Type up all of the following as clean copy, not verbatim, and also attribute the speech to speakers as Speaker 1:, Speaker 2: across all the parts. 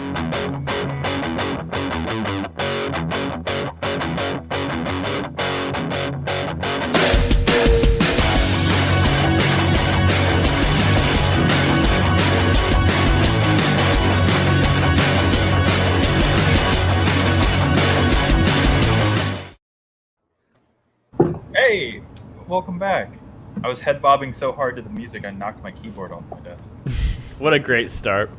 Speaker 1: Hey, welcome back. I was head bobbing so hard to the music I knocked my keyboard off my desk.
Speaker 2: What a great start.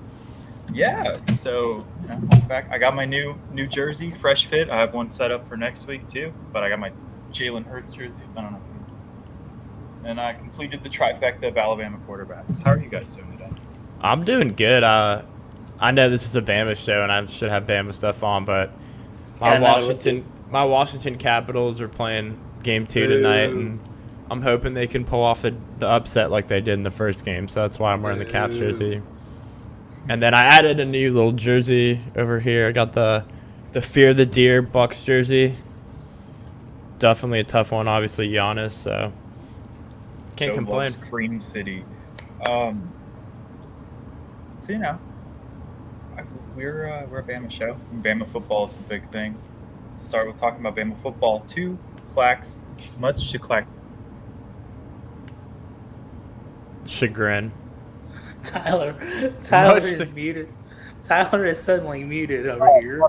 Speaker 1: Yeah, so welcome back. I got my new jersey, fresh fit. I have one set up for next week too, but I got my Jalen Hurts jersey. I don't know. And I completed the trifecta of Alabama quarterbacks. How are you guys doing today?
Speaker 2: I'm doing good. I know this is a Bama show and I should have Bama stuff on, but my Washington Capitals are playing game 2 tonight, and I'm hoping they can pull off the upset like they did in the first game. So that's why I'm wearing the Caps jersey. And then I added a new little jersey over here. I got the Fear the Deer Bucks jersey. Definitely a tough one, obviously Giannis. So can't complain.
Speaker 1: Cream City. So we're a Bama show. Bama football is the big thing. Let's start with talking about Bama football. Two clacks, much to clack.
Speaker 3: Chagrin.
Speaker 4: Tyler is muted. Tyler is suddenly muted over here.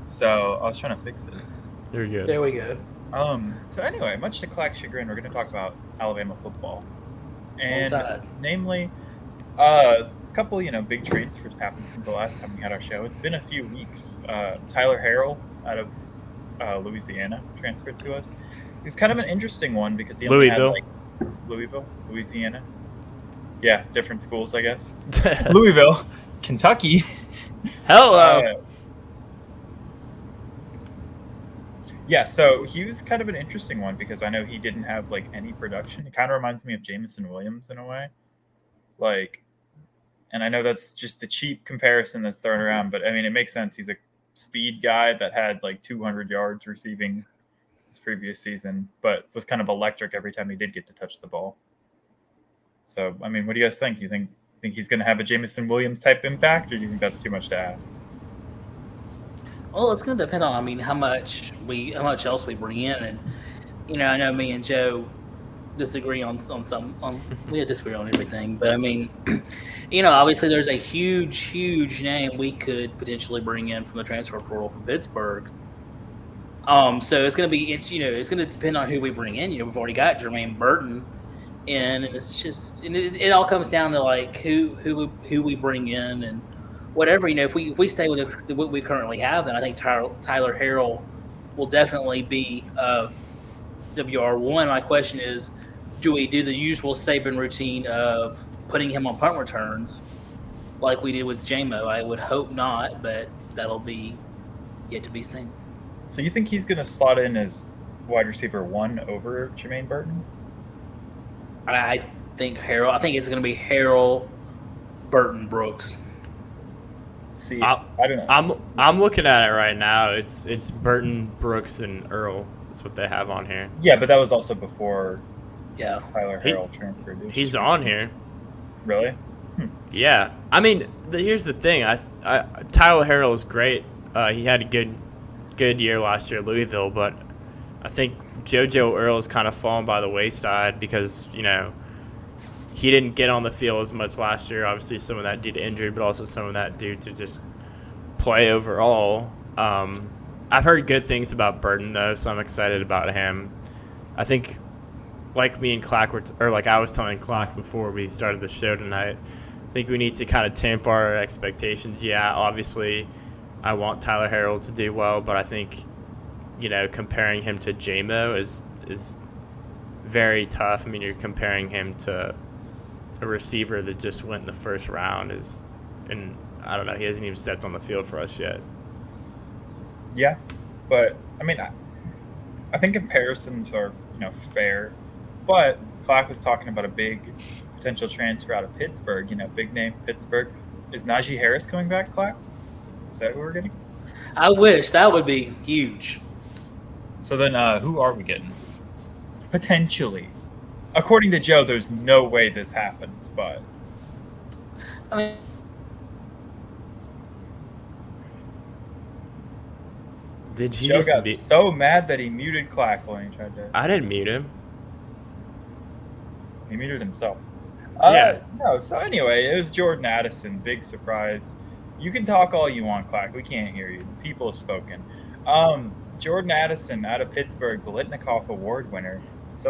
Speaker 1: So I was trying to fix it.
Speaker 2: You're good.
Speaker 4: There we go.
Speaker 1: So anyway, much to clack chagrin, we're going to talk about Alabama football, and namely, a couple big trades for happened since the last time we had our show. It's been a few weeks. Tyler Harrell out of Louisiana transferred to us. It was kind of an interesting one because he only had Louisville, Louisiana. Yeah, different schools, I guess. Louisville, Kentucky.
Speaker 2: Hello.
Speaker 1: Yeah, so he was kind of an interesting one because I know he didn't have any production. It kind of reminds me of Jameson Williams in a way. And I know that's just the cheap comparison that's thrown around, but I mean, it makes sense. He's a speed guy that had 200 yards receiving his previous season, but was kind of electric every time he did get to touch the ball. So, I mean, what do you guys think? You think he's going to have a Jameson Williams type impact, or do you think that's too much to ask?
Speaker 4: Well, it's going to depend on, how much else we bring in, and I know me and Joe disagree on we disagree on everything, but I mean, obviously there's a huge name we could potentially bring in from the transfer portal from Pittsburgh. So it's going to depend on who we bring in. We've already got Jermaine Burton in, and it's just, it all comes down to who we bring in and whatever. If we stay with what we currently have, then I think Tyler Harrell will definitely be WR1. My question is, do we do the usual Saban routine of putting him on punt returns like we did with JMO? I would hope not, but that'll be yet to be seen.
Speaker 1: So you think he's going to slot in as wide receiver 1 over Jermaine Burton?
Speaker 4: I think it's going to be Harrell, Burton, Brooks.
Speaker 1: See, I don't know.
Speaker 2: I'm looking at it right now. It's Burton, Brooks, and Earl. That's what they have on here.
Speaker 1: Yeah, but that was also before
Speaker 4: Tyler
Speaker 1: Harrell transferred.
Speaker 2: He's on here.
Speaker 1: Really?
Speaker 2: Yeah. I mean, here's the thing. Tyler Harrell is great. He had a good year last year at Louisville, but I think JoJo Earl has kind of fallen by the wayside because, he didn't get on the field as much last year. Obviously, some of that due to injury, but also some of that due to just play overall. I've heard good things about Burton, though, so I'm excited about him. I think, like me and Clack I was telling Clack before we started the show tonight, I think we need to kind of temper our expectations. Yeah, obviously, I want Tyler Harrell to do well, but I think, comparing him to JMO is very tough. I mean, you're comparing him to a receiver that just went in the first round and I don't know, he hasn't even stepped on the field for us yet.
Speaker 1: Yeah, but I mean, I think comparisons are fair, but Clark was talking about a big potential transfer out of Pittsburgh. Big name Pittsburgh. Is Najee Harris coming back, Clark? Is that who we're getting?
Speaker 4: I wish. That would be huge.
Speaker 1: So then, who are we getting? Potentially. According to Joe, there's no way this happens, but
Speaker 4: I mean,
Speaker 2: Did he
Speaker 1: Joe
Speaker 2: just
Speaker 1: got
Speaker 2: mute?
Speaker 1: so mad that he muted Clack when he tried to.
Speaker 2: I didn't mute him.
Speaker 1: He muted himself.
Speaker 2: Yeah.
Speaker 1: No, so anyway, it was Jordan Addison. Big surprise. You can talk all you want, Clack. We can't hear you. People have spoken. Jordan Addison out of Pittsburgh, Bolitnikoff Award winner.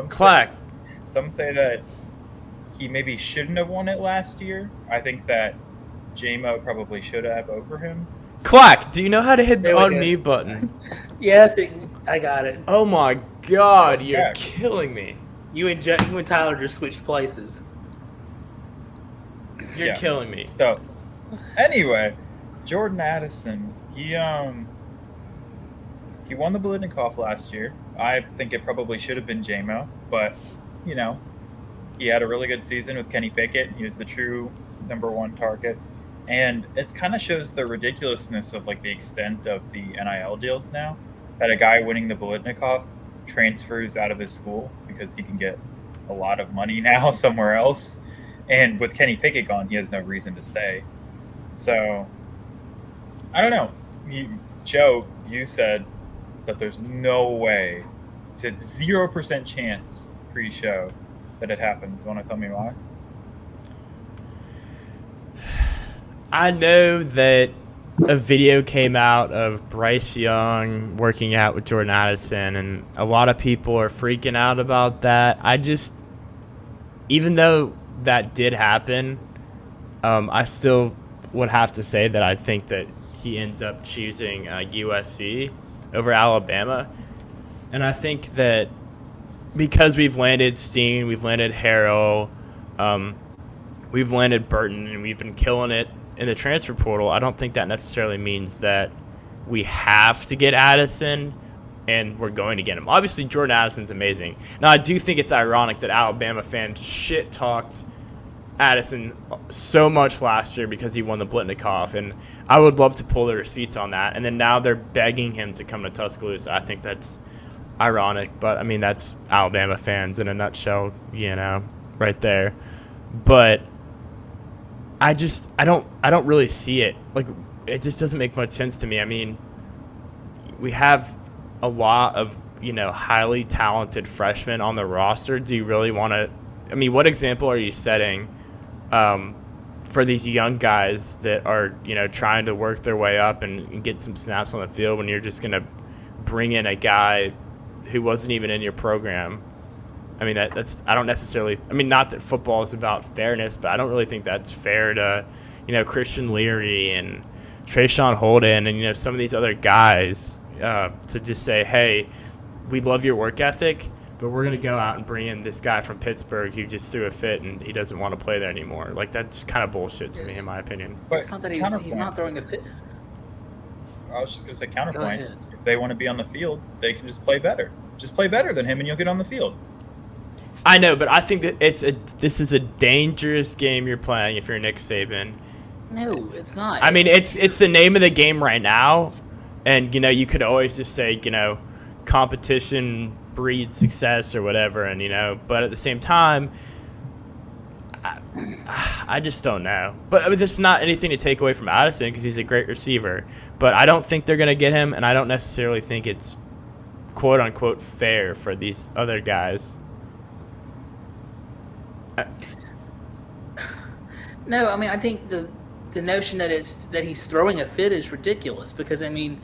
Speaker 2: Clack.
Speaker 1: Some say that he maybe shouldn't have won it last year. I think that J-Mo probably should have over him.
Speaker 2: Clack, do you know how to hit the
Speaker 4: There we go.
Speaker 2: unmute button?
Speaker 4: Yes, I got it.
Speaker 2: Oh my God, you're
Speaker 1: Yeah.
Speaker 2: killing me.
Speaker 4: You and Tyler just switched places.
Speaker 2: You're
Speaker 1: Yeah.
Speaker 2: killing me.
Speaker 1: So, anyway, Jordan Addison, he won the Bolitnikoff last year. I think it probably should have been J-Mo, but, you know, he had a really good season with Kenny Pickett. He was the true #1 target. And it kind of shows the ridiculousness of, like, the extent of the NIL deals now, that a guy winning the Bolitnikoff transfers out of his school because he can get a lot of money now somewhere else. And with Kenny Pickett gone, he has no reason to stay. So, I don't know. Joe, you said that there's no way, you said 0% chance pre-show that it happens. Want to tell me why?
Speaker 2: I know that a video came out of Bryce Young working out with Jordan Addison, and a lot of people are freaking out about that. Even though that did happen, I still would have to say that I think that he ends up choosing USC over Alabama. And I think that because we've landed Steen, we've landed Harrell, we've landed Burton, and we've been killing it in the transfer portal, I don't think that necessarily means that we have to get Addison and we're going to get him. Obviously, Jordan Addison's amazing. Now, I do think it's ironic that Alabama fans shit-talked Addison so much last year because he won the Blitnikoff, and I would love to pull the receipts on that. And then now they're begging him to come to Tuscaloosa. I think that's ironic, but, I mean, that's Alabama fans in a nutshell, right there. But I don't really see it. Like, it just doesn't make much sense to me. I mean, we have a lot of, highly talented freshmen on the roster. Do you really want to – I mean, what example are you setting for these young guys that are, trying to work their way up and get some snaps on the field when you're just going to bring in a guy who wasn't even in your program? I mean, that's I don't necessarily – I mean, not that football is about fairness, but I don't really think that's fair to, Christian Leary and Trayshawn Holden and, some of these other guys to just say, hey, we love your work ethic, but we're going to go out and bring in this guy from Pittsburgh who just threw a fit and he doesn't want to play there anymore. Like, that's kind of bullshit to me, in my opinion.
Speaker 1: But
Speaker 4: It's not that he's not throwing a fit.
Speaker 1: I was just going to say counterpoint. If they want to be on the field, they can just play better. Just play better than him and you'll get on the field.
Speaker 2: I know, but I think that this is a dangerous game you're playing if you're Nick Saban.
Speaker 4: No, it's not.
Speaker 2: I mean, it's the name of the game right now, and you could always just say competition breeds success or whatever, and but at the same time, I just don't know. But I mean, this is not anything to take away from Addison because he's a great receiver. But I don't think they're gonna get him, and I don't necessarily think it's quote unquote fair for these other guys.
Speaker 4: No, I mean, I think the notion that he's throwing a fit is ridiculous because, I mean,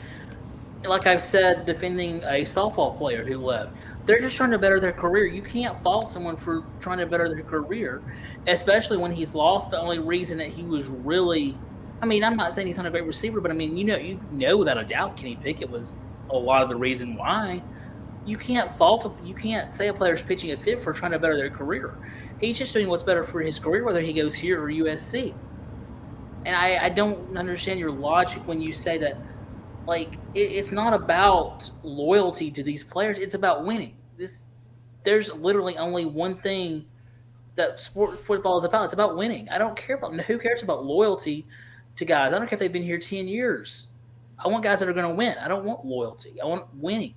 Speaker 4: like I've said, defending a softball player who left, they're just trying to better their career. You can't fault someone for trying to better their career, especially when he's lost. The only reason that he was really, I mean, I'm not saying he's not a great receiver, but I mean, you know without a doubt Kenny Pickett was a lot of the reason why. You can't say a player's pitching a fit for trying to better their career. He's just doing what's better for his career, whether he goes here or USC. And I don't understand your logic when you say that, like, it's not about loyalty to these players. It's about winning. There's literally only one thing that football is about. It's about winning. I don't care who cares about loyalty to guys. I don't care if they've been here 10 years. I want guys that are going to win. I don't want loyalty. I want winning.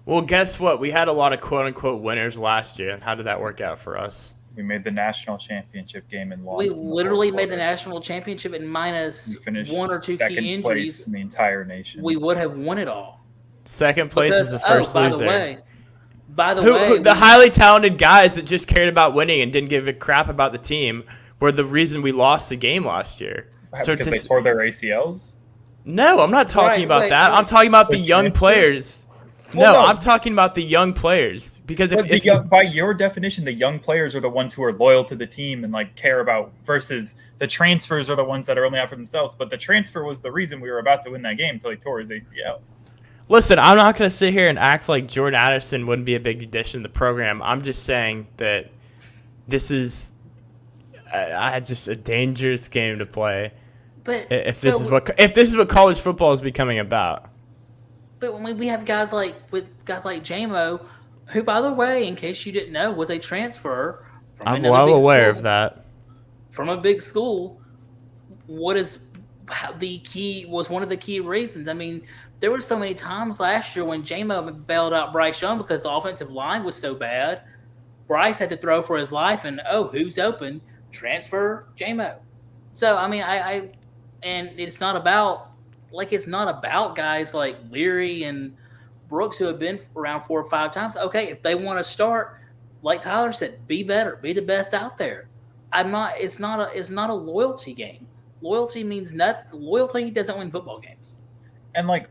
Speaker 2: Well, guess what? We had a lot of quote-unquote winners last year, and how did that work out for us?
Speaker 1: We made the national championship game and lost.
Speaker 4: We literally made the national championship and minus one or two key injuries
Speaker 1: in the entire nation.
Speaker 4: We would have won it all.
Speaker 2: Second place is the first loser.
Speaker 4: By the way,
Speaker 2: the highly talented guys that just cared about winning and didn't give a crap about the team were the reason we lost the game last year. So
Speaker 1: because they tore their ACLs?
Speaker 2: No, I'm not talking about that. I'm talking about the young players.
Speaker 1: Well, no,
Speaker 2: I'm talking about the young players. Because
Speaker 1: by your definition, the young players are the ones who are loyal to the team and like care about, versus the transfers are the ones that are only out for themselves. But the transfer was the reason we were about to win that game until he tore his ACL.
Speaker 2: Listen, I'm not going to sit here and act like Jordan Addison wouldn't be a big addition to the program. I'm just saying that this is just a dangerous game to play.
Speaker 4: But
Speaker 2: if this is what college football is becoming about.
Speaker 4: But when we have guys like JMO, who, by the way, in case you didn't know, was a transfer from
Speaker 2: I'm well aware of that.
Speaker 4: From a big school. What is the key? Was one of the key reasons. I mean, there were so many times last year when JMO bailed out Bryce Young because the offensive line was so bad. Bryce had to throw for his life, and who's open? Transfer JMO. So I mean, and it's not about guys like Leary and Brooks who have been around 4 or 5 times. Okay, if they want to start, like Tyler said, be better, be the best out there. It's not a loyalty game. Loyalty means nothing. Loyalty doesn't win football games.
Speaker 1: And like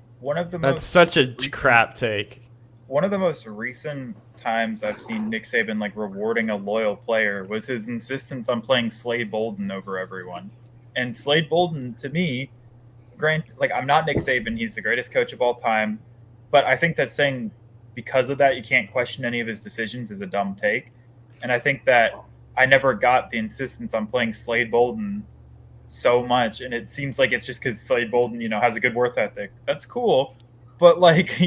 Speaker 2: that's such a crap take.
Speaker 1: One of the most recent times I've seen Nick Saban like rewarding a loyal player was his insistence on playing Slade Bolden over everyone. And Slade Bolden, to me, I'm not Nick Saban. He's the greatest coach of all time. But I think that saying because of that you can't question any of his decisions is a dumb take. And I think that I never got the insistence on playing Slade Bolden so much. And it seems like it's just because Slade Bolden, has a good work ethic. That's cool. But like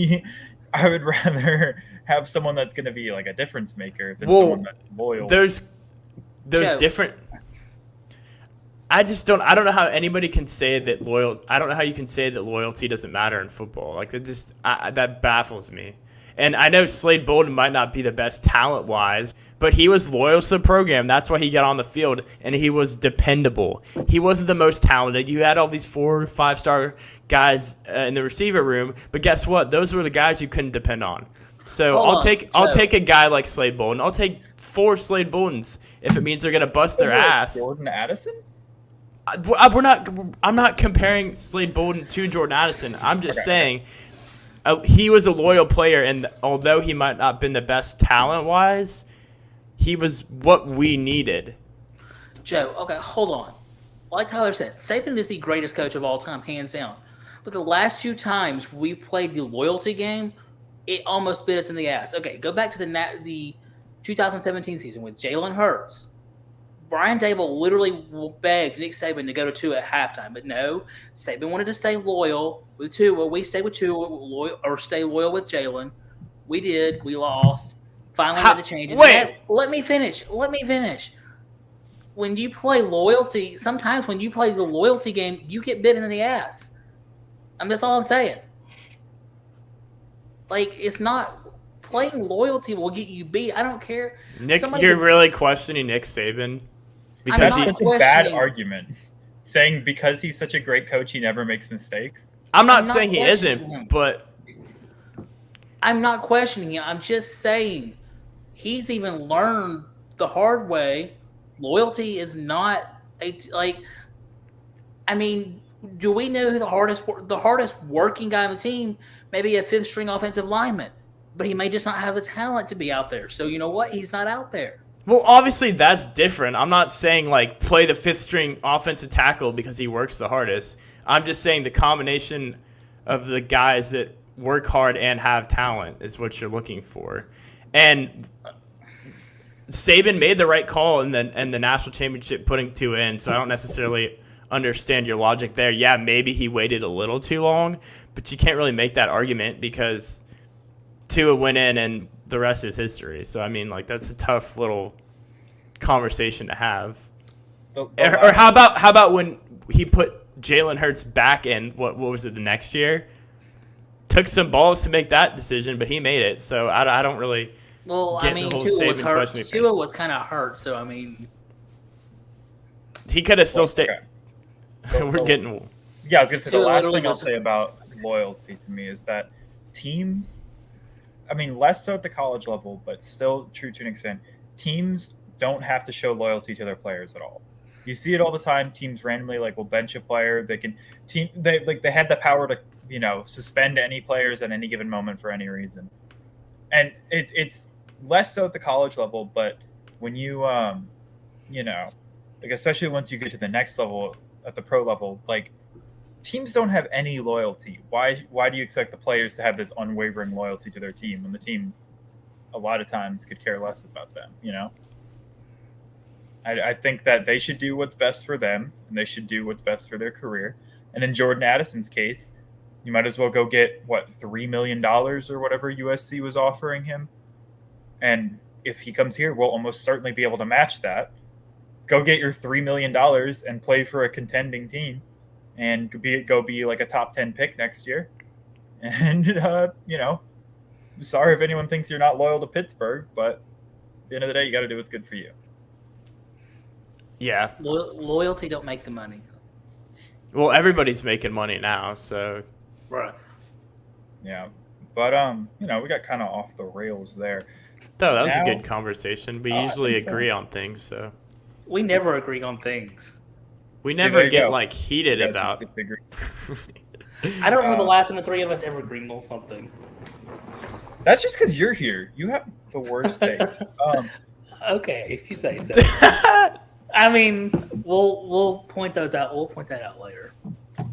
Speaker 1: I would rather have someone that's going to be like a difference maker than someone that's loyal.
Speaker 2: There's different. I don't know how anybody can say that I don't know how you can say that loyalty doesn't matter in football. Like that baffles me. And I know Slade Bolden might not be the best talent-wise, but he was loyal to the program. That's why he got on the field, and he was dependable. He wasn't the most talented. You had all these 4 or 5-star guys in the receiver room, but guess what? Those were the guys you couldn't depend on. So I'll take a guy like Slade Bolden. I'll take 4 Slade Boldens if it means they're going to bust their ass.
Speaker 1: Jordan Addison?
Speaker 2: I'm not comparing Slade Bolden to Jordan Addison. I'm just saying he was a loyal player, and although he might not have been the best talent-wise, he was what we needed.
Speaker 4: Joe, okay, hold on. Like Tyler said, Saban is the greatest coach of all time, hands down. But the last 2 times we played the loyalty game, it almost bit us in the ass. Okay, go back to the 2017 season with Jalen Hurts. Brian Dable literally begged Nick Saban to go to 2 at halftime, but no, Saban wanted to stay loyal with Tua. Well, we stayed with Tua, or stay loyal with Jalen. We did. We lost. Finally had to change it. Let me finish. When you play loyalty, sometimes when you play the loyalty game, you get bitten in the ass. That's all I'm saying. Like, it's not playing loyalty will get you beat. I don't care.
Speaker 2: Nick, you're really questioning Nick Saban?
Speaker 1: Because that's such a bad argument. Saying because he's such a great coach, he never makes mistakes.
Speaker 2: I'm not saying he isn't, but
Speaker 4: I'm not questioning him. I'm just saying he's even learned the hard way. Loyalty is not do we know who the hardest working guy on the team? Maybe a 5th string offensive lineman, but he may just not have the talent to be out there. So you know what? He's not out there.
Speaker 2: Well, obviously that's different. I'm not saying play the 5th string offensive tackle because he works the hardest. I'm just saying the combination of the guys that work hard and have talent is what you're looking for. And Saban made the right call in the national championship putting 2 in, so I don't necessarily understand your logic there. Yeah, maybe he waited a little too long, but you can't really make that argument because Tua went in and the rest is history. So, that's a tough little conversation to have. Or how about when he put Jalen Hurts back in, what was it, the next year? Took some balls to make that decision, but he made it. So I don't really get the whole
Speaker 4: Tua was
Speaker 2: Saban
Speaker 4: hurt.
Speaker 2: question.
Speaker 4: Tua was kind of hurt, so
Speaker 2: he could have still stayed. We're getting.
Speaker 1: Yeah, I was going to say the last thing I'll say about loyalty to me is that teams, I mean, less so at the college level, but still true to an extent, teams don't have to show loyalty to their players at all. You see it all the time. Teams randomly will bench a player. They had the power to suspend any players at any given moment for any reason. And it's less so at the college level, but when you especially once you get to the next level at the pro level, teams don't have any loyalty. Why do you expect the players to have this unwavering loyalty to their team when the team a lot of times could care less about them, I think that they should do what's best for them, and they should do what's best for their career. And in Jordan Addison's case, you might as well go get, $3 million or whatever USC was offering him. And if he comes here, we'll almost certainly be able to match that. Go get your $3 million and play for a contending team and go be a top 10 pick next year. And, sorry if anyone thinks you're not loyal to Pittsburgh, but at the end of the day, you got to do what's good for you.
Speaker 2: Yeah.
Speaker 4: Loyalty don't make the money.
Speaker 2: Well, everybody's making money now, so.
Speaker 4: Right.
Speaker 1: Yeah. But, we got kind of off the rails there.
Speaker 2: No, that was a good conversation. We usually agree on things, so.
Speaker 4: We never agree on things.
Speaker 2: We never get, heated about.
Speaker 4: I don't know the last time the three of us ever agreed on something.
Speaker 1: That's just because you're here. You have the worst taste.
Speaker 4: Okay, if you say so. I mean, we'll point those out. We'll point that out later.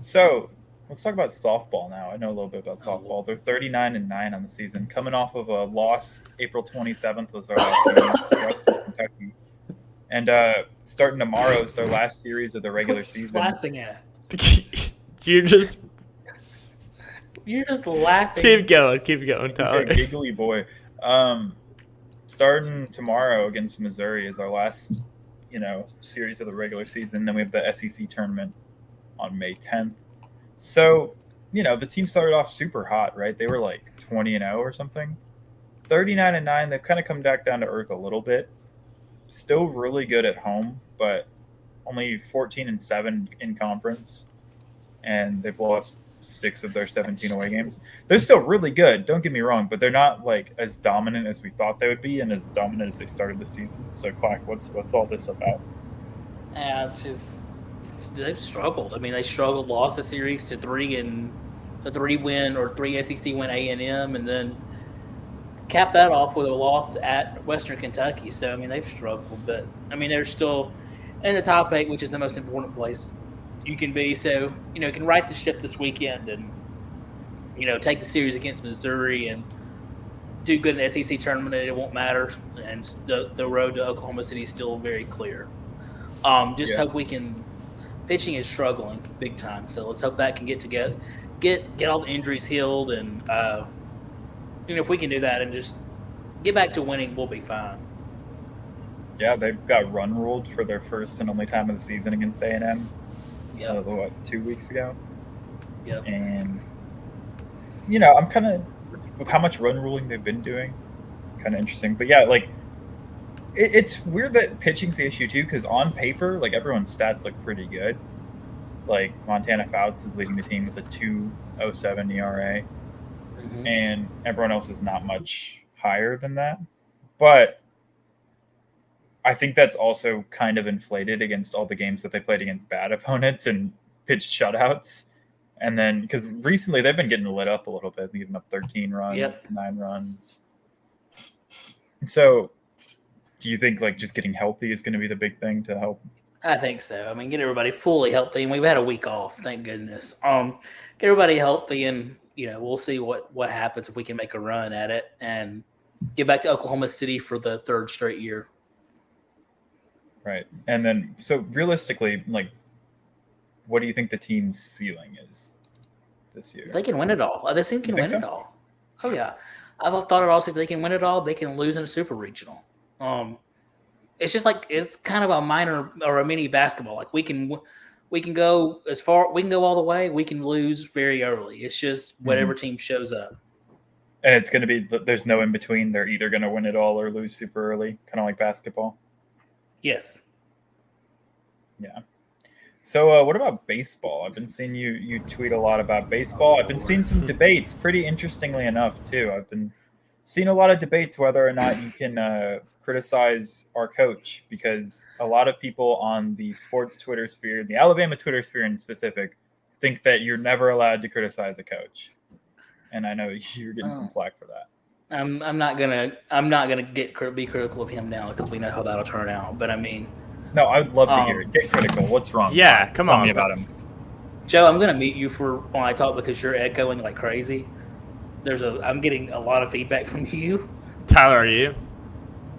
Speaker 1: So let's talk about softball now. I know a little bit about softball. They're 39-9 on the season, coming off of a loss. April 27th was our last game against Kentucky, and starting tomorrow is their last series of the regular season.
Speaker 4: Laughing at.
Speaker 2: You're just
Speaker 4: laughing.
Speaker 2: Keep going, Tyler.
Speaker 1: He's a giggly boy. Starting tomorrow against Missouri is our last series of the regular season. Then we have the SEC tournament on May 10th. So, the team started off super hot, right? They were 20-0 or something. 39-9. They've kind of come back down to earth a little bit. Still really good at home, but only 14-7 in conference. And they've lost 6 of their 17 away games. They're still really good, don't get me wrong, but they're not as dominant as we thought they would be and as dominant as they started the season. So Clark, what's all this about?
Speaker 4: It's just they've struggled. I mean, they struggled, lost the series to 3 and a 3-win or 3 SEC win A&M, and then capped that off with a loss at Western Kentucky. So I mean, they've struggled, but I mean, they're still in the top 8, which is the most important place you can be. So, can right the ship this weekend and, take the series against Missouri and do good in the SEC tournament, and it won't matter. And the road to Oklahoma City is still very clear. Hope we can – pitching is struggling big time. So let's hope that can get all the injuries healed. And, if we can do that and just get back to winning, we'll be fine.
Speaker 1: Yeah, they've got run ruled for their first and only time of the season against A&M.
Speaker 4: Yep.
Speaker 1: 2 weeks ago?
Speaker 4: Yep.
Speaker 1: And, I'm kind of, with how much run ruling they've been doing, it's kind of interesting. But yeah, it's weird that pitching's the issue too, because on paper, everyone's stats look pretty good. Montana Fouts is leading the team with a 2.07 ERA, and everyone else is not much higher than that. But I think that's also kind of inflated against all the games that they played against bad opponents and pitched shutouts. And then, because recently they've been getting lit up a little bit, giving up 13 runs, 9 runs. And so, do you think just getting healthy is going to be the big thing to help?
Speaker 4: I think so. I mean, get everybody fully healthy, and we've had a week off, thank goodness. Get everybody healthy, and we'll see what happens if we can make a run at it and get back to Oklahoma City for the 3rd straight year.
Speaker 1: Right. And then, so realistically, what do you think the team's ceiling is this year?
Speaker 4: They can win it all. This team can win it all. Oh, yeah. I've thought it all since they can win it all. They can lose in a super regional. It's just it's kind of a minor or a mini basketball. We can go as far, we can go all the way. We can lose very early. It's just whatever team shows up.
Speaker 1: And it's going to be, there's no in between. They're either going to win it all or lose super early, kind of like basketball.
Speaker 4: Yes.
Speaker 1: Yeah. So what about baseball? I've been seeing you tweet a lot about baseball. I've been seeing some debates, pretty interestingly enough, too. I've been seeing a lot of debates whether or not you can criticize our coach, because a lot of people on the sports Twitter sphere, the Alabama Twitter sphere in specific, think that you're never allowed to criticize a coach. And I know you're getting some flack for that.
Speaker 4: I'm not gonna be critical of him now because we know how that'll turn out. But I mean,
Speaker 1: no, I'd love to hear it. Get critical. What's wrong?
Speaker 2: Yeah, come on.
Speaker 1: Tell me about him.
Speaker 4: Joe, I'm gonna mute you for when I talk because you're echoing like crazy. I'm getting a lot of feedback from you.
Speaker 2: Tyler, are you?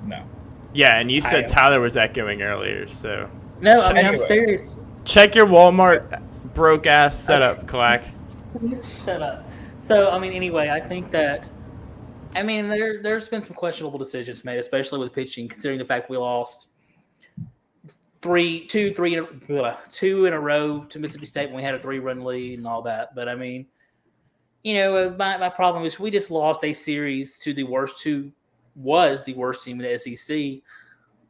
Speaker 1: No.
Speaker 2: Yeah, and you said Tyler was echoing earlier, so.
Speaker 4: No, I mean, I'm serious.
Speaker 2: Check your Walmart broke ass setup, Clack.
Speaker 4: Shut up. So, I mean, anyway, I think that, I mean, there's been some questionable decisions made, especially with pitching, considering the fact we lost two in a row to Mississippi State when we had a 3-run lead and all that. But I mean, you know, my problem is we just lost a series to the worst team in the SEC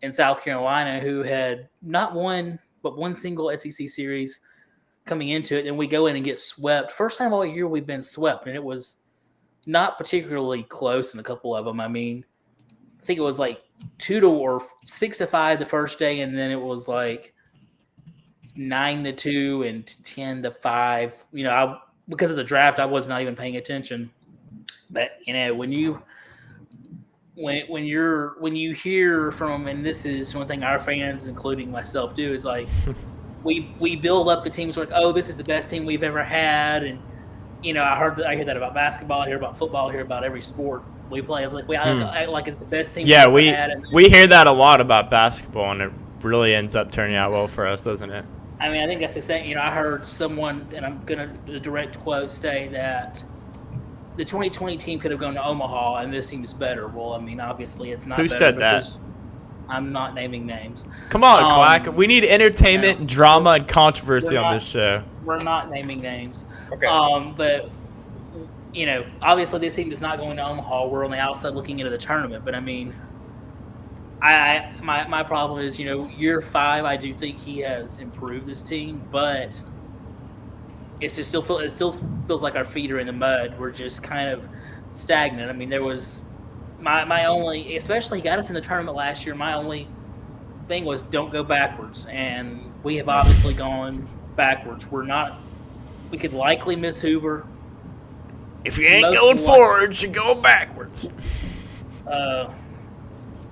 Speaker 4: in South Carolina, who had not won but one single SEC series coming into it, and we go in and get swept. First time all year we've been swept, and it was not particularly close in a couple of them. I mean, I think it was like 6-5 the first day, and then it was like 9-2 and 10-5. You know, because of the draft, I was not even paying attention. But you know, when you hear from, and this is one thing our fans, including myself, do, is like we build up the teams like, oh, this is the best team we've ever had, and you know, I hear that about basketball, I hear about football, I hear about every sport we play. It's like like it's the best team.
Speaker 2: Yeah,
Speaker 4: we've ever had.
Speaker 2: We hear that a lot about basketball, and it really ends up turning out well for us, doesn't it?
Speaker 4: I mean, I think that's the same. You know, I heard someone, and I'm gonna direct quote, say that the 2020 team could have gone to Omaha, and this seems better. Well, I mean, obviously, it's not.
Speaker 2: Who
Speaker 4: better
Speaker 2: said that?
Speaker 4: I'm not naming names.
Speaker 2: Come on, Clack. We need entertainment, drama, and controversy on this show.
Speaker 4: We're not naming names.
Speaker 1: Okay.
Speaker 4: But you know, obviously, this team is not going to Omaha. We're on the outside looking into the tournament. But I mean, my problem is, you know, year 5, I do think he has improved this team, but it still feels like our feet are in the mud. We're just kind of stagnant. I mean, there was my only, especially he got us in the tournament last year. My only thing was don't go backwards, and we have obviously gone backwards. We could likely miss Hoover.
Speaker 2: If you ain't going forwards, you're going backwards.
Speaker 4: Yeah.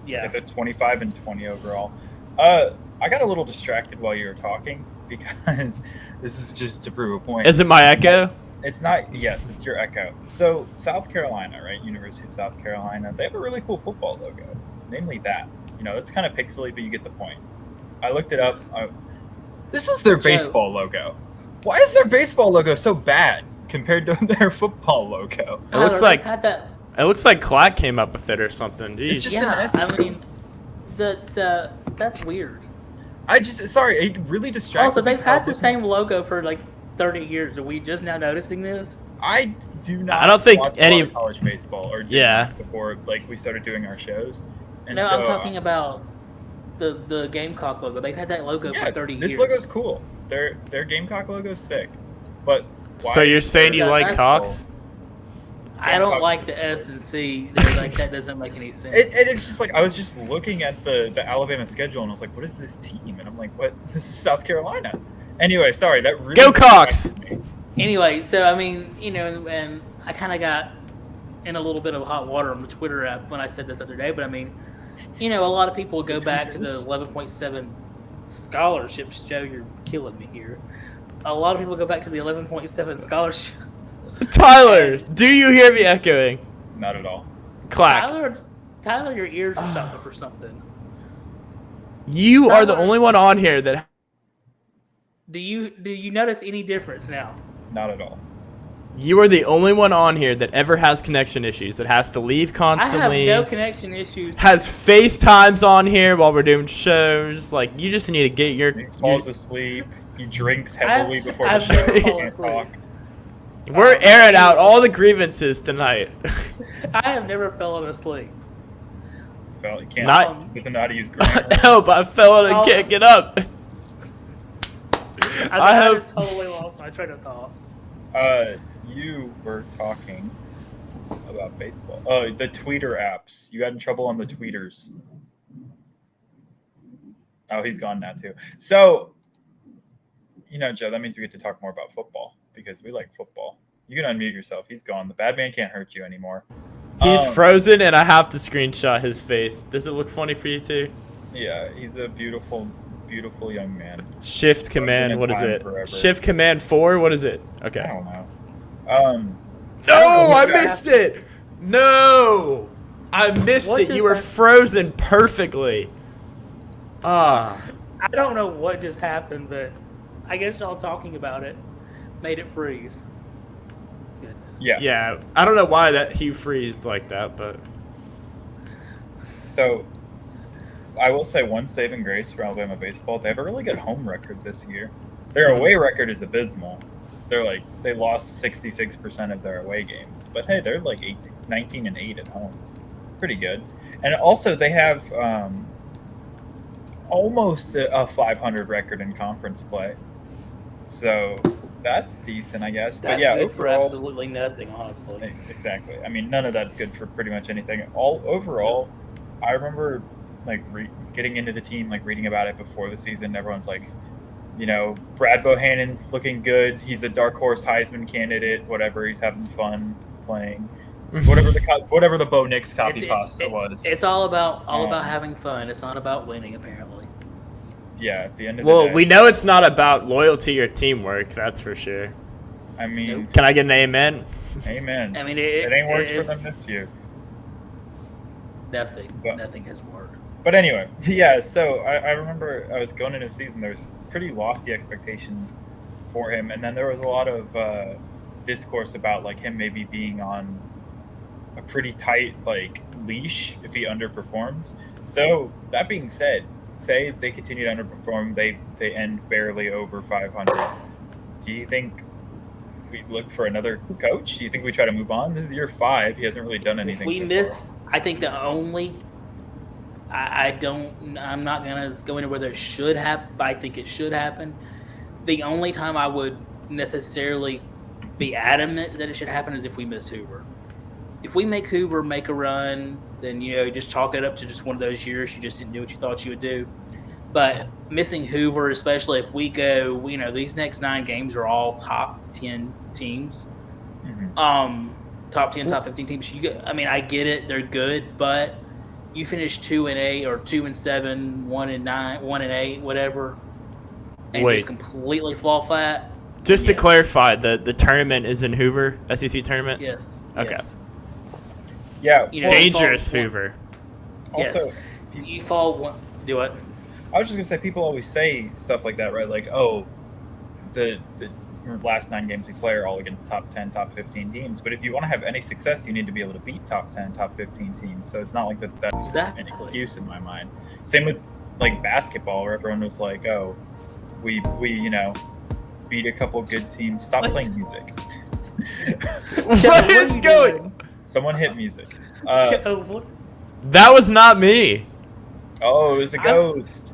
Speaker 1: They're 25-20 overall. I got a little distracted while you were talking because this is just to prove a point.
Speaker 2: Is it my echo?
Speaker 1: It's not. Yes, it's your echo. So South Carolina, right? University of South Carolina. They have a really cool football logo. Namely that. You know, it's kind of pixely, but you get the point. I looked it up. This is their baseball logo. Why is their baseball logo so bad compared to their football logo?
Speaker 2: It looks like it looks like Clack came up with it or something. Jeez.
Speaker 1: It's just
Speaker 4: I mean, that's weird.
Speaker 1: It really distracted me.
Speaker 4: Also, they've had the same logo for like 30 years. Are we just now noticing this?
Speaker 1: I do not.
Speaker 2: I don't think
Speaker 1: watch
Speaker 2: any
Speaker 1: college baseball or before like we started doing our shows. And
Speaker 4: no,
Speaker 1: so,
Speaker 4: I'm talking about the Gamecock logo. They've had that logo for 30 years.
Speaker 1: This logo's cool. Their Gamecock logo's sick. But why
Speaker 2: so you're saying you like Cox?
Speaker 4: I don't like the S and C. Like that doesn't make any sense.
Speaker 1: It's just like I was just looking at the Alabama schedule and I was like, what is this team? And I'm like, what? This is South Carolina. Anyway, sorry, that really
Speaker 2: Go Cox.
Speaker 4: Anyway, so I mean, you know, and I kind of got in a little bit of hot water on the Twitter app when I said this the other day. But I mean, you know, a lot of people go back to the 11.7 scholarships. Joe, you're killing me here. A lot of people go back to the 11.7 scholarships.
Speaker 2: Tyler, do you hear me echoing?
Speaker 1: Not at all.
Speaker 2: Clack.
Speaker 4: Tyler, your ears are stopped up or something.
Speaker 2: You are the only one on here that.
Speaker 4: Do you notice any difference now?
Speaker 1: Not at all.
Speaker 2: You are the only one on here that ever has connection issues, that has to leave constantly.
Speaker 4: I have no connection issues.
Speaker 2: Has FaceTimes on here while we're doing shows. Like, you just need to get your.
Speaker 1: He falls asleep. He drinks heavily before the show. He can't talk.
Speaker 2: We're airing out all the grievances tonight.
Speaker 4: I have never fallen asleep.
Speaker 1: He can't. Doesn't know how to use grammar.
Speaker 2: Help! I fell and can't get up.
Speaker 4: I just totally lost my train of thought.
Speaker 1: You were talking about baseball. Oh, the tweeter apps. You got in trouble on the tweeters. Oh, he's gone now too. So, Joe, that means we get to talk more about football because we like football. You can unmute yourself. He's gone. The bad man can't hurt you anymore.
Speaker 2: He's frozen, and I have to screenshot his face. Does it look funny for you too?
Speaker 1: Yeah, he's a beautiful, beautiful young man.
Speaker 2: Shift command. What is it?
Speaker 1: Forever.
Speaker 2: Shift command 4. What is it? Okay.
Speaker 1: I don't know.
Speaker 2: No, I missed it. No, I missed it. You were frozen perfectly.
Speaker 4: I don't know what just happened, but I guess y'all talking about it made it freeze. Goodness.
Speaker 2: Yeah. I don't know why he freezed like that, but.
Speaker 1: So, I will say one saving grace for Alabama baseball. They have a really good home record this year. Their away record is abysmal. They lost 66% of their away games. But hey, they're like 19-8 at home. It's pretty good. And also they have almost a 500 record in conference play. So that's decent, I guess.
Speaker 4: That's
Speaker 1: but yeah,
Speaker 4: good
Speaker 1: overall,
Speaker 4: for absolutely nothing, honestly.
Speaker 1: Exactly. I mean, none of that's good for pretty much anything. Overall, I remember getting into the team, reading about it before the season. Everyone's like, Brad Bohannon's looking good. He's a dark horse Heisman candidate. Whatever, he's having fun playing. Whatever the Bo Nix copy pasta was.
Speaker 4: It's all about having fun. It's not about winning, apparently.
Speaker 1: Yeah, at the end of the day.
Speaker 2: Well, we know it's not about loyalty or teamwork. That's for sure.
Speaker 1: I mean,
Speaker 2: can I get an amen?
Speaker 1: Amen.
Speaker 4: I mean,
Speaker 1: it ain't worked for them this year.
Speaker 4: Nothing has worked.
Speaker 1: But anyway, yeah, so I remember I was going into the season, there was pretty lofty expectations for him, and then there was a lot of discourse about him maybe being on a pretty tight leash if he underperforms. So that being said, say they continue to underperform, they end barely over 500. Do you think we look for another coach? Do you think we try to move on? This is year 5. He hasn't really done anything.
Speaker 4: If we miss, I think the only. I'm not going to go into whether it should happen, but I think it should happen. The only time I would necessarily be adamant that it should happen is if we miss Hoover. If we make Hoover make a run, then, just chalk it up to just one of those years you just didn't do what you thought you would do. But missing Hoover, especially if we go, these next 9 games are all top 10 teams. Mm-hmm. Top 10, top 15 teams. I get it. They're good, but you finish 2-8 or 2-7, 1-9, 1-8, whatever, and just completely fall flat.
Speaker 2: Just to clarify, the tournament is in Hoover, SEC tournament?
Speaker 4: Yes.
Speaker 2: Okay.
Speaker 4: Yes.
Speaker 1: Yeah.
Speaker 2: Dangerous Hoover.
Speaker 1: Also,
Speaker 4: you fall one. Do it.
Speaker 1: I was just gonna say, people always say stuff like that, right? The last 9 games we play are all against top 10, top 15 teams. But if you want to have any success, you need to be able to beat top 10, top 15 teams. So it's not like that's an excuse in my mind. Same with basketball, where everyone was like, "Oh, we beat a couple good teams." Stop playing music.
Speaker 2: What is going?
Speaker 1: Someone hit music.
Speaker 2: That was not me.
Speaker 1: Oh, it was a ghost.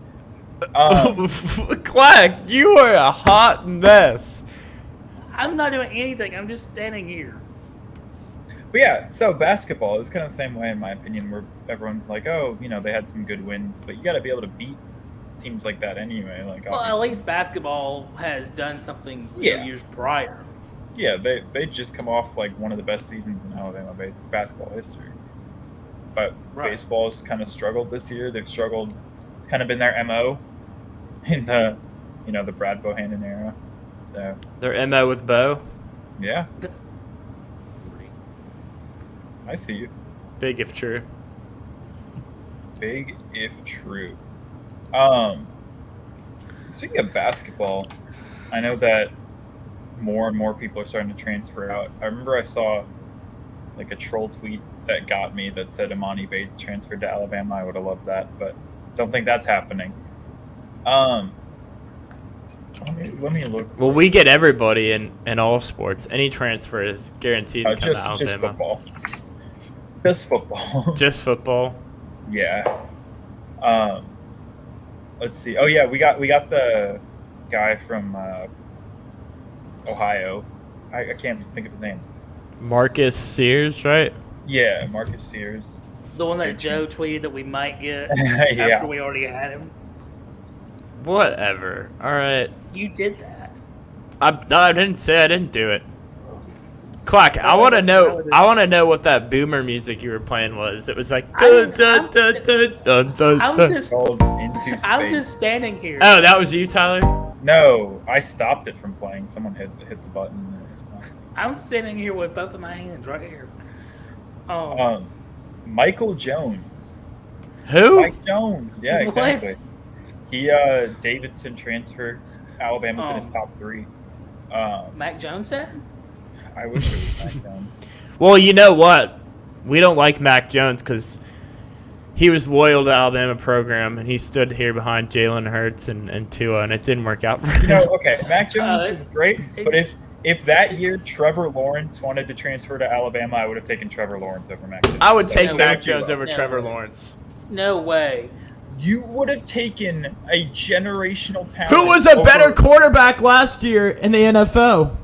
Speaker 2: Clack, you are a hot mess.
Speaker 4: I'm not doing anything. I'm just standing here.
Speaker 1: But yeah, so basketball, it was kind of the same way in my opinion, where everyone's like, oh, they had some good wins, but you got to be able to beat teams like that anyway.
Speaker 4: Well, at least basketball has done something years prior.
Speaker 1: Yeah, they just come off one of the best seasons in Alabama basketball history. But baseball's kind of struggled this year. They've struggled. It's kind of been their MO in the the Brad Bohannon era. So
Speaker 2: their MO with Bo.
Speaker 1: Yeah. I see you.
Speaker 2: Big if true.
Speaker 1: Big if true. Speaking of basketball, I know that more and more people are starting to transfer out. I remember I saw a troll tweet that got me that said Imani Bates transferred to Alabama. I would have loved that, but don't think that's happening. Let me look.
Speaker 2: Well, we get everybody in all sports. Any transfer is guaranteed to come to Alabama.
Speaker 1: Just football. Just football.
Speaker 2: Just football.
Speaker 1: Yeah. Let's see. Oh yeah, we got the guy from Ohio. I can't think of his name.
Speaker 2: Marcus Sears, right?
Speaker 1: Yeah, Marcus Sears.
Speaker 4: The one that Joe tweeted that we might get
Speaker 1: Yeah.
Speaker 4: after we already had him.
Speaker 2: Whatever. All right.
Speaker 4: You did that.
Speaker 2: I didn't say I didn't do it. Clack, I want to know. I want to know what that boomer music you were playing was. It was like.
Speaker 4: I'm
Speaker 2: Dun,
Speaker 4: just
Speaker 1: Called Into Space.
Speaker 4: I'm just standing here.
Speaker 2: Oh, that was you, Tyler?
Speaker 1: No, I stopped it from playing. Someone hit the button. And it was playing.
Speaker 4: I'm standing here with both of my hands right here.
Speaker 1: Michael Jones.
Speaker 2: Who?
Speaker 1: Mike Jones. Yeah,
Speaker 4: What?
Speaker 1: exactly. He Davidson transfer. Alabama's in his top 3.
Speaker 4: Mac Jones said?
Speaker 1: I wish it was Mike Jones.
Speaker 2: Well, you know what? We don't like Mac Jones because he was loyal to the Alabama program, and he stood here behind Jalen Hurts and Tua, and it didn't work out for him.
Speaker 1: Okay, Mac Jones is great, but if that year Trevor Lawrence wanted to transfer to Alabama, I would have taken Trevor Lawrence over Mac Jones.
Speaker 2: I would take
Speaker 4: No,
Speaker 2: Mac
Speaker 1: no,
Speaker 2: Jones over
Speaker 4: no.
Speaker 2: Trevor Lawrence.
Speaker 4: No way.
Speaker 1: You would have taken a generational talent.
Speaker 3: Who was a better quarterback last year in the NFL?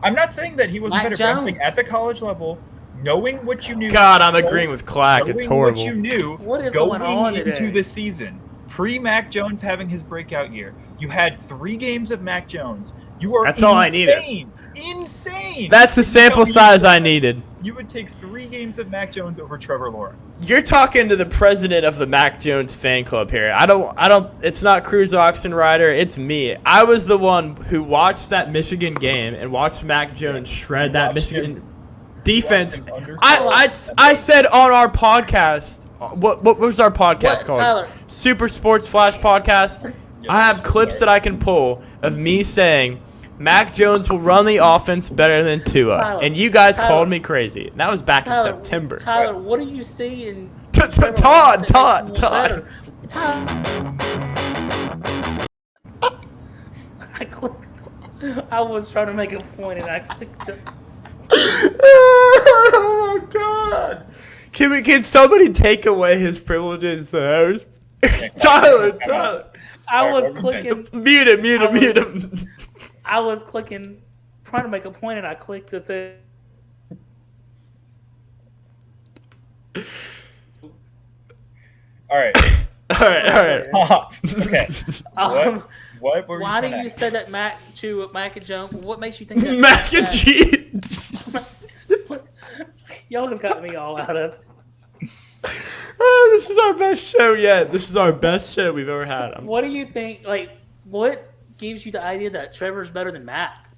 Speaker 1: I'm not saying that he wasn't
Speaker 4: Mac
Speaker 1: better, but I'm saying
Speaker 4: Jones.
Speaker 1: at the college level, knowing what you knew.
Speaker 2: God, I'm agreeing with Clack. It's
Speaker 1: knowing
Speaker 2: horrible.
Speaker 1: What you knew
Speaker 4: What is
Speaker 1: going
Speaker 4: going on
Speaker 1: into
Speaker 4: today?
Speaker 1: the season, pre-Mac Jones having his breakout year, you had 3 games of Mac Jones. You are
Speaker 2: That's all I needed.
Speaker 1: Insane.
Speaker 2: That's the sample size I needed.
Speaker 1: You would take 3 games of Mac Jones over Trevor Lawrence.
Speaker 2: You're talking to the president of the Mac Jones fan club here. I don't. It's not Cruz Oxenrider. It's me. I was the one who watched that Michigan game and watched Mac Jones shred that
Speaker 1: Watched
Speaker 2: Michigan
Speaker 1: him-
Speaker 2: defense.
Speaker 1: watched him
Speaker 2: I said on our podcast. What was our podcast
Speaker 4: What,
Speaker 2: called?
Speaker 4: Tyler?
Speaker 2: Super Sports Flash Podcast. I have clips that I can pull of me saying Mac Jones will run the offense better than Tua,
Speaker 4: Tyler,
Speaker 2: and you guys
Speaker 4: Tyler,
Speaker 2: called me crazy. That was back in
Speaker 4: Tyler,
Speaker 2: September.
Speaker 4: Tyler, what do you see in
Speaker 2: Todd.
Speaker 4: Tyler. I was trying to make a point and I clicked it.
Speaker 2: Oh my god! Can somebody take away his privileges, host? Tyler.
Speaker 4: I was
Speaker 1: Alright, what were you
Speaker 4: clicking.
Speaker 2: Mute him.
Speaker 4: I was clicking, trying to make a point, and I clicked the thing.
Speaker 1: All right.
Speaker 2: All right.
Speaker 1: Okay. What were
Speaker 4: Why do
Speaker 1: trying
Speaker 4: you
Speaker 1: to-
Speaker 4: say that Mac and Jones? What makes you think that
Speaker 2: Mac and cheese.
Speaker 4: Y'all have got me all out of.
Speaker 2: Oh, this is our best show yet. This is our best show we've ever had.
Speaker 4: What do you think? Like, what gives you the idea that Trevor's better than Mac?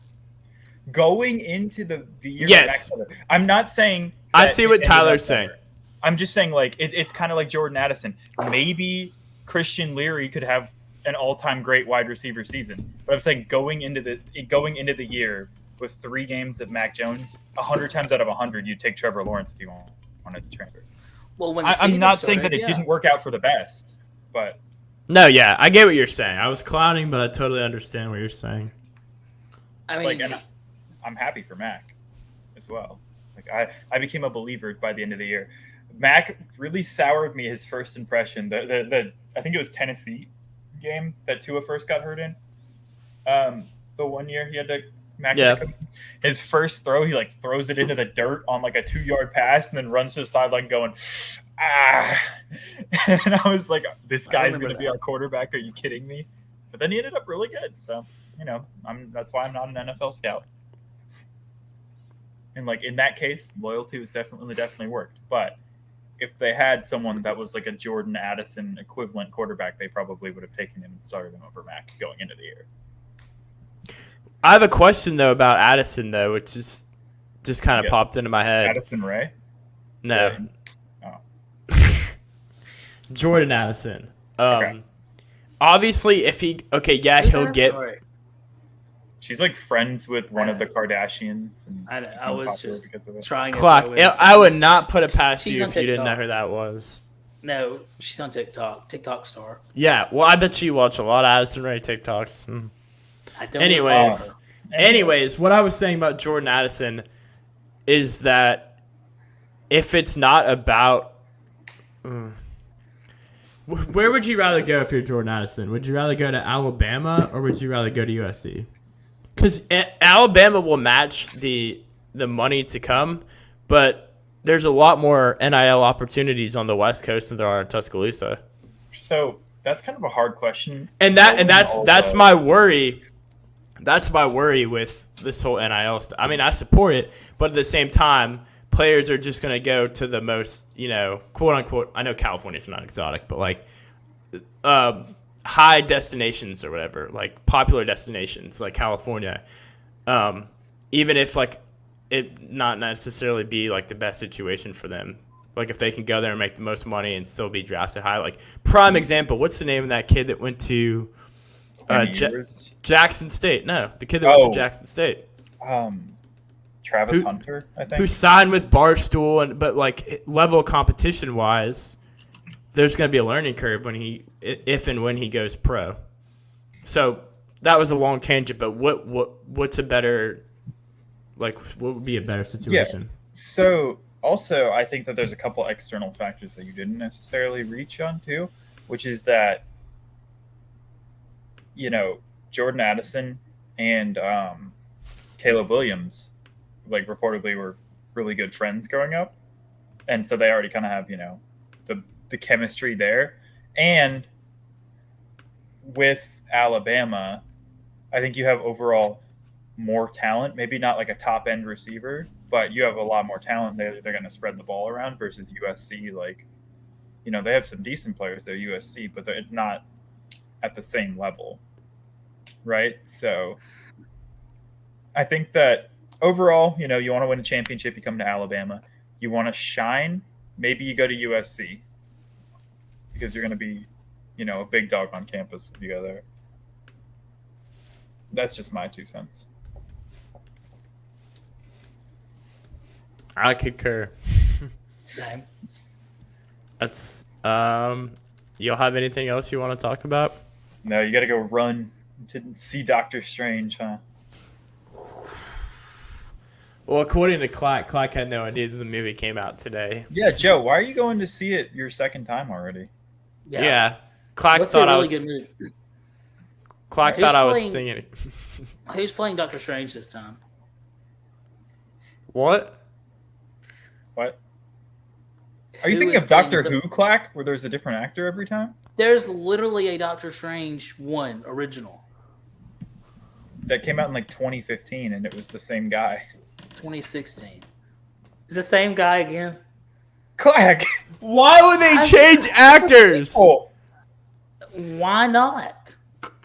Speaker 1: Going into the year?
Speaker 2: Yes.
Speaker 1: I'm not saying.
Speaker 2: I
Speaker 1: that
Speaker 2: see
Speaker 1: it
Speaker 2: what
Speaker 1: ended
Speaker 2: Tyler's
Speaker 1: up
Speaker 2: saying.
Speaker 1: better. I'm just saying, like, it's kind of like Jordan Addison. Maybe Christian Leary could have an all-time great wide receiver season, but I'm saying going into the year with 3 games of Mac Jones, 100 times out of 100, you'd take Trevor Lawrence if you wanted to transfer.
Speaker 4: Well, when the
Speaker 1: I'm
Speaker 4: season
Speaker 1: not saying that
Speaker 4: started,
Speaker 1: it didn't work out for the best, but
Speaker 2: No, yeah, I get what you're saying. I was clowning, but I totally understand what you're saying.
Speaker 4: I mean,
Speaker 1: like, and I'm happy for Mac as well. Like I became a believer by the end of the year. Mac really soured me his first impression. The I think it was Tennessee game that Tua first got hurt in. The one year he had to Mac had to come in. His first throw, he like throws it into the dirt on like a 2-yard pass and then runs to the sideline going, ah. And I was like, this guy's going to be our quarterback. Are you kidding me? But then he ended up really good. So, that's why I'm not an NFL scout. And like in that case, loyalty was definitely worked. But if they had someone that was like a Jordan Addison equivalent quarterback, they probably would have taken him and started him over Mac going into the year.
Speaker 2: I have a question though about Addison though, which just kind of popped into my head.
Speaker 1: Addison Ray?
Speaker 2: No.
Speaker 1: Oh.
Speaker 2: Jordan Addison.
Speaker 1: Okay.
Speaker 2: Obviously, if he'll get.
Speaker 4: Sorry.
Speaker 1: She's like friends with one of the Kardashians. And
Speaker 4: I was just
Speaker 1: because of it.
Speaker 4: trying to.
Speaker 2: Clock.
Speaker 4: throw in
Speaker 2: I would not put it past
Speaker 4: She's
Speaker 2: you
Speaker 4: on
Speaker 2: if you didn't know
Speaker 4: TikTok.
Speaker 2: who that was.
Speaker 4: No, she's on TikTok star.
Speaker 2: Yeah, well, I bet you watch a lot of Addison Ray TikToks. Hmm.
Speaker 4: I don't
Speaker 2: Anyways,
Speaker 4: know.
Speaker 2: anyways, what I was saying about Jordan Addison is that if it's not about
Speaker 3: Where would you rather go if you're Jordan Addison? Would you rather go to Alabama or would you rather go to USC?
Speaker 2: Because Alabama will match the money to come, but there's a lot more NIL opportunities on the West Coast than there are in Tuscaloosa.
Speaker 1: So that's kind of a hard question.
Speaker 2: That's my worry. That's my worry with this whole NIL stuff. I mean, I support it, but at the same time, players are just going to go to the most, quote unquote. I know California's not exotic, but like high destinations or whatever, like popular destinations like California. Even if like it not necessarily be like the best situation for them. Like if they can go there and make the most money and still be drafted high. Like prime example, what's the name of that kid that went to Jackson State? No, the kid that went to Jackson State.
Speaker 1: Travis Hunter, I think.
Speaker 2: Who signed with Barstool, but like level of competition wise, there's going to be a learning curve if and when he goes pro. So that was a long tangent, but what's a better, like, what would be a better situation?
Speaker 1: Yeah. So also, I think that there's a couple external factors that you didn't necessarily reach on too, which is that, Jordan Addison and Caleb Williams, like reportedly were really good friends growing up. And so they already kind of have, the chemistry there. And with Alabama, I think you have overall more talent, maybe not like a top end receiver, but you have a lot more talent. They're going to spread the ball around versus USC. Like, they have some decent players there, USC, but it's not at the same level. Right. So I think that overall, you want to win a championship, you come to Alabama. You want to shine, maybe you go to USC because you're going to be, a big dog on campus if you go there. That's just my 2 cents.
Speaker 2: I concur.
Speaker 4: Same.
Speaker 2: That's y'all have anything else you want to talk about?
Speaker 1: No, you got to go run to see Doctor Strange, huh?
Speaker 2: Well, according to Clark had no idea that the movie came out today.
Speaker 1: Yeah, Joe, why are you going to see it your second time already?
Speaker 2: Yeah. Clark thought I was.
Speaker 4: Good movie.
Speaker 2: Clark thought I was singing it.
Speaker 4: Who's playing Doctor Strange this time?
Speaker 2: What?
Speaker 1: Are you thinking of Doctor Who, Clack, where there's a different actor every time?
Speaker 4: There's literally a Doctor Strange 1 original.
Speaker 1: That came out in like 2015, and it was the same guy.
Speaker 4: 2016. Is the same guy again?
Speaker 1: Clack!
Speaker 2: Why would they change actors?
Speaker 1: Oh.
Speaker 4: Why not?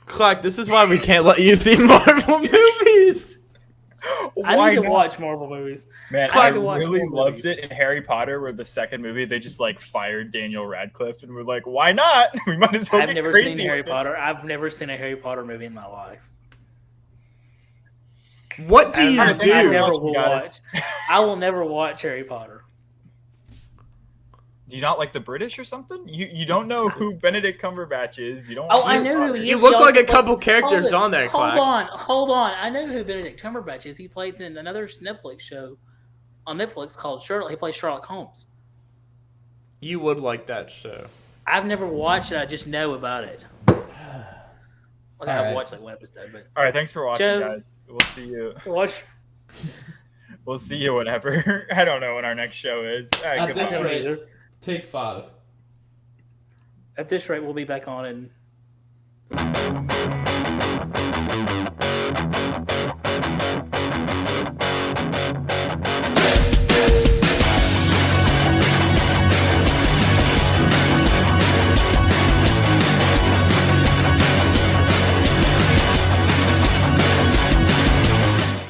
Speaker 2: Clark, this is why we can't let you see Marvel movies.
Speaker 4: I need to watch Marvel movies.
Speaker 1: Man, I really loved it in Harry Potter, where the second movie they just like fired Daniel Radcliffe, and we're like, why not? We might as well.
Speaker 4: I've never seen Harry Potter. I've never seen a Harry Potter movie in my life.
Speaker 2: What do you do?
Speaker 4: I will never watch Harry Potter.
Speaker 1: Do you not like the British or something? You don't know who Benedict Cumberbatch is. You don't.
Speaker 4: Oh, I know who he is.
Speaker 2: You look like a couple characters on there, Clark.
Speaker 4: Hold on. I know who Benedict Cumberbatch is. He plays in another Netflix show on Netflix called Sherlock. He plays Sherlock Holmes.
Speaker 2: You would like that show.
Speaker 4: I've never watched it. I just know about it. I've watched like one episode, but
Speaker 1: all right. Thanks for watching, guys. We'll see you. We'll see you whenever. I don't know when our next show is.
Speaker 3: At this rate, take 5.
Speaker 4: At this rate, we'll be back on in